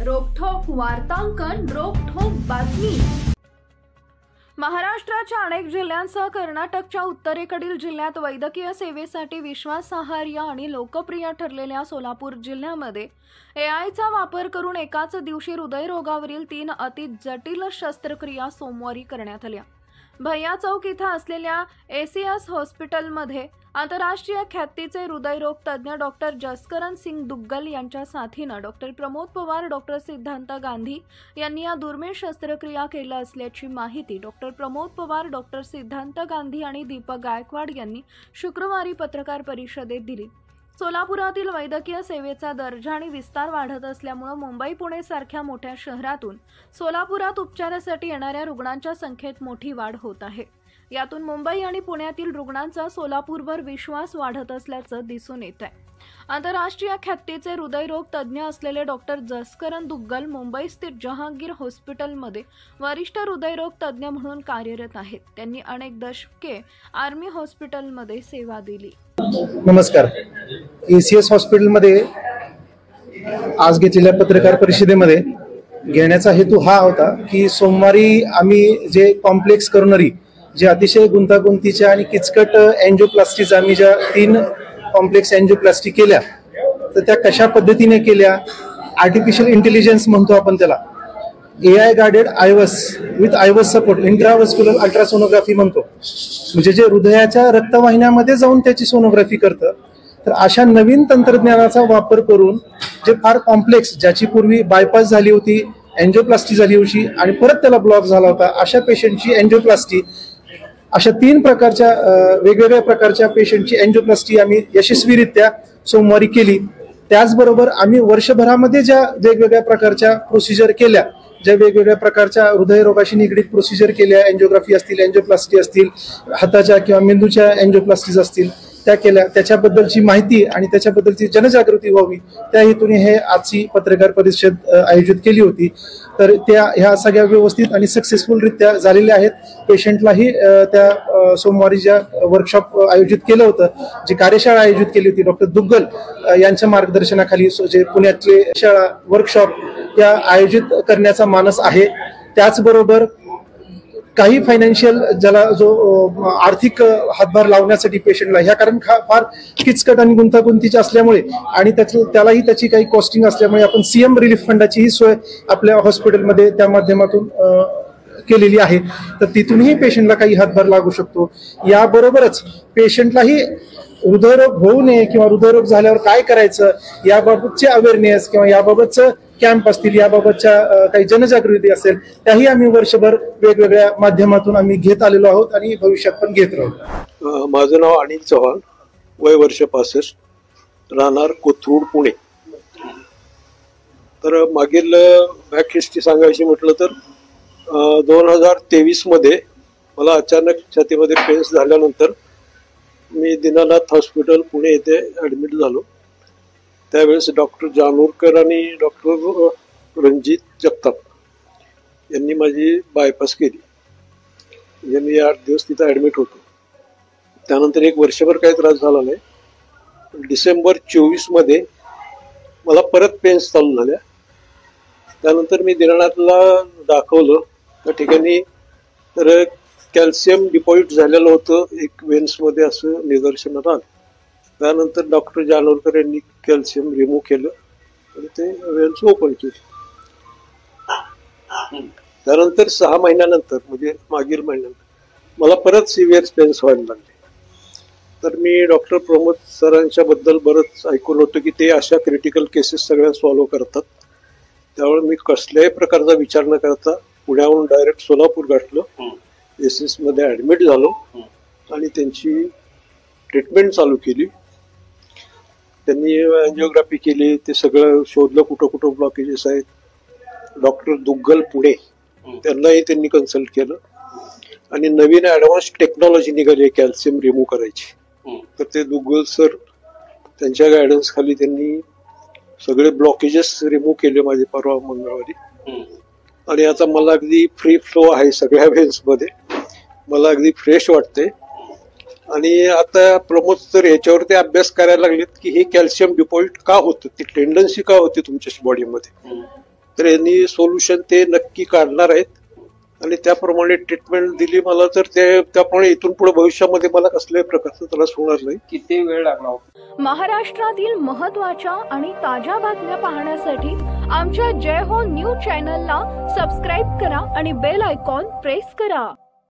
रोखोक वार्तांकन, रोखोक बातमी। महाराष्ट्राच्या अनेक जिल्ह्यांसह कर्नाटकच्या उत्तरेकडील जिल्ह्यात वैद्यकीय सेवेसाठी विश्वासार्ह आणि लोकप्रिय ठरलेल्या सोलापूर जिल्ह्यामध्ये एआयचा वापर करून एकाच दिवशी हृदयरोगावरील 3 अति जटिल शस्त्रक्रिया सोमवारी करण्यात आल्या। भैया चौक इथं असलेल्या एसीएस हॉस्पिटलमध्ये आंतरराष्ट्रीय ख्यातीचे हृदयरोग तज्ञ डॉक्टर जसकरण सिंग दुग्गल यांच्या साथीनं डॉक्टर प्रमोद पवार, डॉक्टर सिद्धांत गांधी यांनी या दुर्मिळ शस्त्रक्रिया केल्या असल्याची माहिती डॉक्टर प्रमोद पवार, डॉक्टर सिद्धांत गांधी आणि दीपक गायकवाड यांनी शुक्रवारी पत्रकार परिषदेत दिली। सोलापुरातील वैद्यकीय सेवेचा दर्जा आणि विस्तार वाढत असल्यामुळे मुंबई, पुणे सारख्या मोठ्या शहरातून सोलापुरात उपचारासाठी येणाऱ्या रुग्णांच्या संख्येत मोठी वाढ होत आहे। यातून मुंबई आणि पुण्यातील रुग्णांचा सोलापूरवर विश्वास वाढत असल्याचं दिसून येत आहे। आंतरराष्ट्रीय ख्यातीचे हृदयरोग तज्ञ असलेले डॉक्टर जसकरण दुग्गल मुंबई स्थित जहांगीर हॉस्पिटलमध्ये वरिष्ठ हृदयरोग तज्ञ म्हणून कार्यरत आहेत। त्यांनी अनेक दशके आर्मी हॉस्पिटलमध्ये सेवा दिली। नमस्कार। एसीएस हॉस्पिटलमध्ये आज घेतलेल्या पत्रकार परिषदेमध्ये घेण्याचा हेतू हा होता की सोमवारी आम्ही जे कॉम्प्लेक्स करोनरी, जे अतिशय गुंतागुंतीच्या आणि किचकट एंजिओप्लास्टीचा आम्ही ज्या 3 कॉम्प्लेक्स एंजिओप्लास्टी केल्या, तर त्या कशा पद्धतीने केल्या, आर्टिफिशियल इंटेलिजन्स म्हणतो आपण त्याला, AI guided IVUS with IVUS support, intravascular ultrasonography म्हणतो, म्हणजे जे हृदयाच्या रक्तवाहिन्यामध्ये जाऊन त्याची सोनोग्राफी करतं। तर अशा नवीन तंत्रज्ञानाचा वापर करून जे फार कॉम्प्लेक्स, ज्याची पूर्वी बायपास झाली होती, एंजिओप्लास्टी झाली होती आणि परत त्याला ब्लॉक झाला होता, अशा पेशंटची एंजिओप्लास्टी, अशा 3 प्रकारच्या वेगवेगळ्या प्रकारच्या पेशंटची एंजिओप्लास्टी आम्ही यशस्वीरित्या सोमवारी केली। त्याचबरोबर आम्ही वर्षभरामध्ये ज्या वेगवेगळ्या प्रकारच्या प्रोसिजर केल्या, ज्या वेगवेगळ्या प्रकारच्या हृदयरोगाशी निगडीत प्रोसिजर केल्या, एंजिओग्राफी असतील, एंजिओप्लास्टी असतील, हाताच्या किंवा मेंदूच्या एंजिओप्लास्टीज असतील, त्या केल्या, त्याच्याबद्दलची माहिती आणि त्याच्याबद्दलची जनजागृती व्हावी, त्या हेतूने हे आजची पत्रकार परिषद आयोजित केली होती। तर ह्या सगळ्या व्यवस्थित आणि सक्सेसफुलरित्या झालेल्या आहेत। पेशंटलाही त्या सोमवारी ज्या वर्कशॉप आयोजित केलं होतं, जी कार्यशाळा आयोजित केली होती डॉक्टर दुग्गल यांच्या मार्गदर्शनाखाली, जे पुण्यातले शाळा वर्कशॉप या आयोजित करण्याचा मानस आहे। त्याचबरोबर काही फायनान्शियल, ज्याला जो आर्थिक हातभार लावण्यासाठी पेशंटला, ह्या कारण फार किचकट आणि गुंतागुंतीच्या असल्यामुळे आणि त्यालाही त्याची काही कॉस्टिंग असल्यामुळे आपण सीएम रिलीफ फंडाची ही सोय आपल्या हॉस्पिटलमध्ये त्या माध्यमातून केलेली आहे। तर तिथूनही पेशंटला काही हातभार लागू शकतो। याबरोबरच पेशंटलाही हृदयरोग होऊ नये किंवा हृदयरोग झाल्यावर काय करायचं याबाबतचे अवेअरनेस किंवा याबाबतचं कॅम्प असतील, याबाबतच्या काही जनजागृती असेल, त्याही आम्ही वर्षभर वेगवेगळ्या माध्यमातून आम्ही घेत आलेलो आहोत आणि भविष्यात पण घेत राहू। माझं नाव अनिल चव्हाण, वय वर्ष 65, राहणार कोथरूड, पुणे। तर मागील बॅक हिस्ट्री सांगायची म्हटलं तर 2023 मध्ये मला अचानक छातीमध्ये पेन्स झाल्यानंतर मी दीनानाथ हॉस्पिटल पुणे येथे ॲडमिट झालो। त्यावेळेस डॉक्टर जानोरकर आणि डॉक्टर रणजित जगताप यांनी माझी बायपास केली। म्हणजे मी 8 दिवस तिथं ॲडमिट होतो। त्यानंतर 1 वर्षभर काही त्रास झाला नाही। डिसेंबर 24 मध्ये मला परत पेन्स चालू झाल्या। त्यानंतर मी दीनानाथला दाखवलं, त्या ठिकाणी तर कॅल्शियम डिपॉझिट झालेलं होतं एक वेन्समध्ये असं निदर्शनात आलं। त्यानंतर डॉक्टर जानोरकर यांनी कॅल्शियम रिमूव्ह केलं आणि ते वेन्स ओपन केले। त्यानंतर 6 महिन्यानंतर, म्हणजे मागील महिन्यानंतर मला परत सिव्हिअर पेन्स व्हायला लागले। तर मी डॉक्टर प्रमोद सरांच्या बद्दल बरंच ऐकून होतं की ते अशा क्रिटिकल केसेस सगळ्या सॉल्व्ह करतात। त्यामुळे मी कसल्याही प्रकारचा विचार न करता पुण्याहून डायरेक्ट सोलापूर गाठलं, एसीएस मध्ये ॲडमिट झालो आणि त्यांची ट्रीटमेंट चालू केली। त्यांनी एंजिओग्राफी केली, ते सगळं शोधलं कुठं कुठं ब्लॉकेजेस आहेत। डॉक्टर दुग्गल पुणे त्यांनाही त्यांनी कन्सल्ट केलं आणि नवीन ॲडव्हान्स टेक्नॉलॉजी निघाली कॅल्शियम रिमूव्ह करायची। तर ते दुग्गल सर त्यांच्या गायडन्स खाली त्यांनी सगळे ब्लॉकेजेस रिमूव्ह केले माझे परवा मंगळवारी। आणि आता मला अगदी फ्री फ्लो आहे सगळ्या वेन्समध्ये, मला अगदी फ्रेश वाटते। आणि आता प्रमोद सर याच्यावरती अभ्यास करायला लागलेत की हे कॅल्शियम डिपॉझिट का होतं, ती टेंडन्सी का होती तुमच्या बॉडीमध्ये, तर यांनी सोल्युशन ते नक्की काढणार आहेत आणि त्याप्रमाणे ट्रीटमेंट दिली मला तर त्याप्रमाणे इथून पुढे भविष्यामध्ये मला कसल्याही प्रकारचा त्रास होणार नाही. किती वेळ लागणार? महाराष्ट्रातील महत्त्वाच्या आणि ताज्या बातम्या पाहण्यासाठी आमच्या जय हो न्यूज चॅनलला सबस्क्राईब करा आणि बेल आयकॉन प्रेस करा.